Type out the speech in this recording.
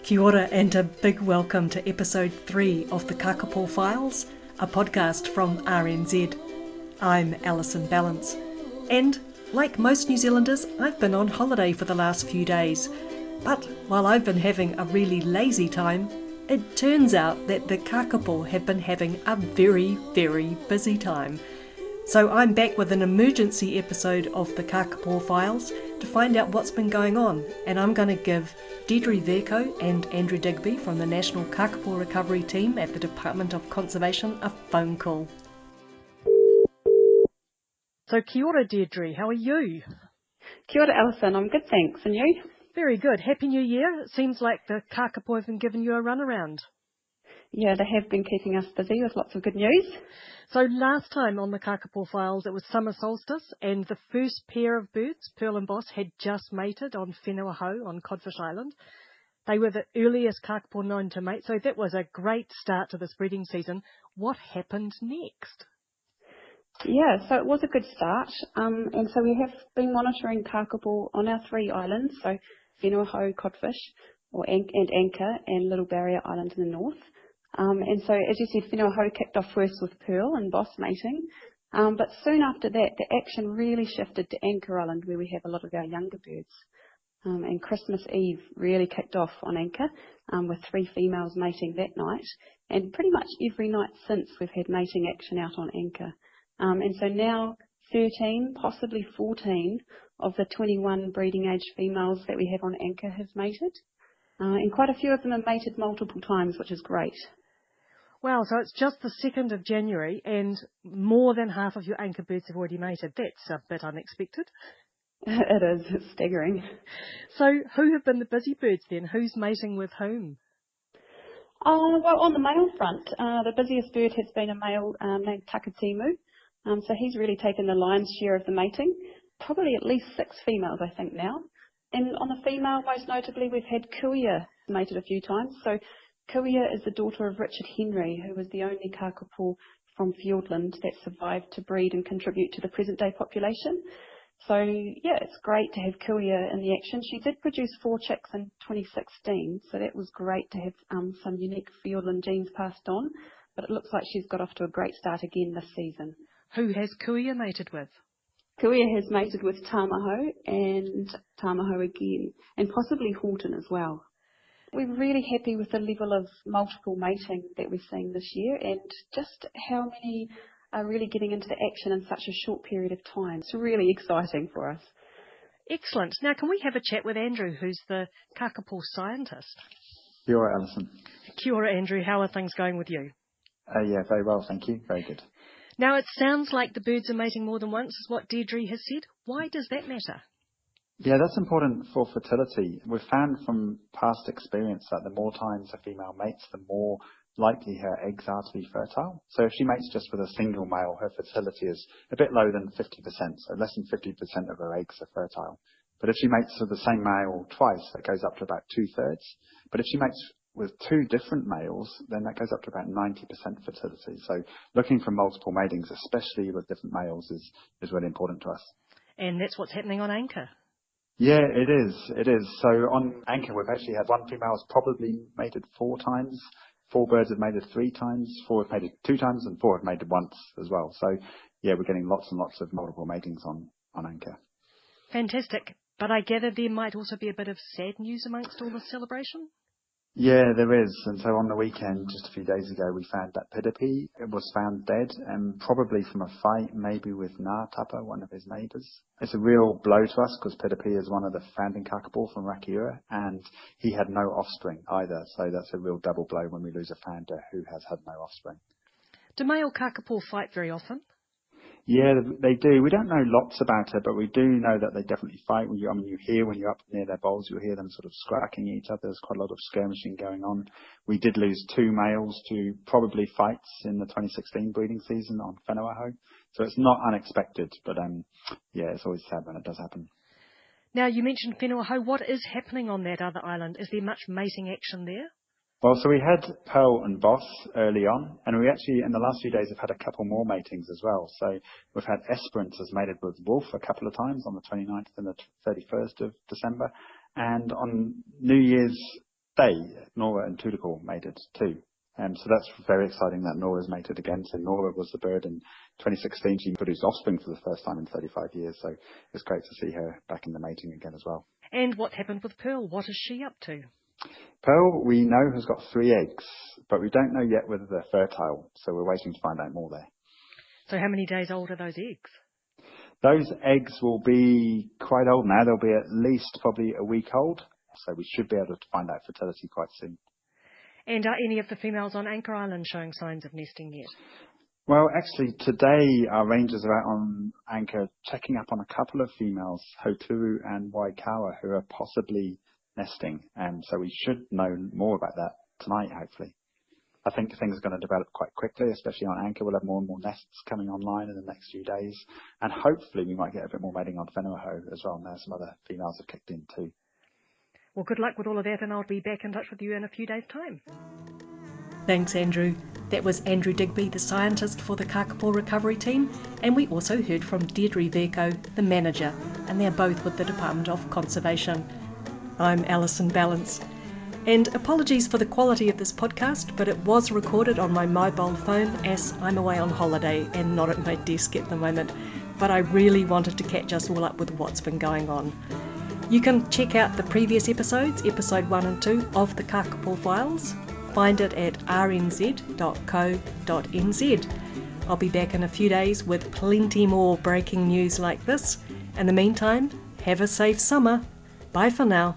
Kia ora and a big welcome to episode 3 of the Kākāpō Files, a podcast from RNZ. I'm Alison Balance, and like most New Zealanders, I've been on holiday for the last few days. But while I've been having a really lazy time, it turns out that the Kākāpō have been having a very, very busy time. So I'm back with an emergency episode of the Kākāpō Files to find out what's been going on, and I'm going to give Deirdre Vercoe and Andrew Digby from the National Kākāpō Recovery Team at the Department of Conservation a phone call. So kia ora Deirdre, how are you? Kia ora Alison, I'm good thanks, and you? Very good. Happy New Year. It seems like the Kākāpō have been giving you a runaround. Yeah, they have been keeping us busy with lots of good news. So last time on the Kākāpō Files it was summer solstice and the first pair of birds, Pearl and Boss, had just mated on Whenua Hou on Codfish Island. They were the earliest Kākāpō known to mate, so that was a great start to this breeding season. What happened next? Yeah, so it was a good start, and so we have been monitoring Kākāpō on our 3 islands, so Whenua Hou, Codfish, and Anchor, and Little Barrier Island in the north. And so, as you said, Whenua Hou kicked off first with Pearl and Boss mating, but soon after that, the action really shifted to Anchor Island, where we have a lot of our younger birds. And Christmas Eve really kicked off on Anchor, with 3 females mating that night, and pretty much every night since we've had mating action out on Anchor. And so now 13, possibly 14 of the 21 breeding age females that we have on Anchor have mated. And quite a few of them have mated multiple times, which is great. Wow, so it's just the 2nd of January and more than half of your anchor birds have already mated. That's a bit unexpected. It is. It's staggering. So who have been the busy birds then? Who's mating with whom? Well, on the male front, the busiest bird has been a male named Tākāpō. So he's really taken the lion's share of the mating. Probably at least 6 females, I think, now. And on the female, most notably, we've had Kuia mated a few times. So Kuia is the daughter of Richard Henry, who was the only Kākāpō from Fiordland that survived to breed and contribute to the present-day population. So, yeah, it's great to have Kuia in the action. She did produce 4 chicks in 2016, so that was great to have some unique Fiordland genes passed on. But it looks like she's got off to a great start again this season. Who has Kuia mated with? Kuia has mated with Tāmaho and Tāmaho again, and possibly Horton as well. We're really happy with the level of multiple mating that we're seeing this year and just how many are really getting into the action in such a short period of time. It's really exciting for us. Excellent. Now can we have a chat with Andrew, who's the Kākāpō scientist? Kia ora, Alison. Kia ora, Andrew. How are things going with you? Yeah, very well, thank you. Very good. Now, it sounds like the birds are mating more than once, is what Deirdre has said. Why does that matter? Yeah, that's important for fertility. We've found from past experience that the more times a female mates, the more likely her eggs are to be fertile. So if she mates just with a single male, her fertility is a bit lower than 50%, so less than 50% of her eggs are fertile. But if she mates with the same male twice, that goes up to about 2/3. But if she mates with 2 different males, then that goes up to about 90% fertility. So looking for multiple matings, especially with different males, is really important to us. And that's what's happening on Anchor. Yeah, it is. It is. So on Anchor, we've actually had 1 female has probably mated 4 times. 4 birds have mated 3 times. 4 have mated 2 times, and 4 have mated once as well. So yeah, we're getting lots and lots of multiple matings on Anchor. Fantastic. But I gather there might also be a bit of sad news amongst all this celebration? Yeah, there is. And so on the weekend, just a few days ago, we found that Pidipi was found dead, and probably from a fight, maybe with Ngātapa, one of his neighbours. It's a real blow to us because Pidipi is one of the founding Kākāpō from Rakiura, and he had no offspring either. So that's a real double blow when we lose a founder who has had no offspring. Do male Kākāpō fight very often? Yeah, they do. We don't know lots about it, but we do know that they definitely fight. You hear when you're up near their bowls, you'll hear them sort of scratching each other. There's quite a lot of skirmishing going on. We did lose 2 males to probably fights in the 2016 breeding season on Whenua Hou. So it's not unexpected, but yeah, it's always sad when it does happen. Now, you mentioned Whenua Hou. What is happening on that other island? Is there much mating action there? Well, so we had Pearl and Boss early on, and we actually, in the last few days, have had a couple more matings as well. So we've had Esperance has mated with Wolf a couple of times on the 29th and the 31st of December. And on New Year's day, Nora and Tutukul mated too. So that's very exciting that Nora's mated again. So Nora was the bird in 2016. She produced offspring for the first time in 35 years. So it's great to see her back in the mating again as well. And what happened with Pearl? What is she up to? Pearl, we know, has got 3 eggs, but we don't know yet whether they're fertile. So we're waiting to find out more there. So how many days old are those eggs? Those eggs will be quite old now. They'll be at least probably a week old. So we should be able to find out fertility quite soon. And are any of the females on Anchor Island showing signs of nesting yet? Well, actually, today our rangers are out on Anchor checking up on a couple of females, Hoturu and Waikawa, who are possibly nesting. And so we should know more about that tonight, hopefully. I think things are going to develop quite quickly, especially on Anchor. We'll have more and more nests coming online in the next few days. And hopefully we might get a bit more mating on Whenua as well. Now some other females have kicked in too. Well, good luck with all of that, and I'll be back in touch with you in a few days' time. Thanks, Andrew. That was Andrew Digby, the scientist for the Kākāpō recovery team, and we also heard from Deirdre Verco, the manager, and they're both with the Department of Conservation. I'm Alison Balance. And apologies for the quality of this podcast, but it was recorded on my mobile phone as I'm away on holiday and not at my desk at the moment. But I really wanted to catch us all up with what's been going on. You can check out the previous episodes, episode 1 and 2 of the Kākāpō Files. Find it at rnz.co.nz. I'll be back in a few days with plenty more breaking news like this. In the meantime, have a safe summer. Bye for now.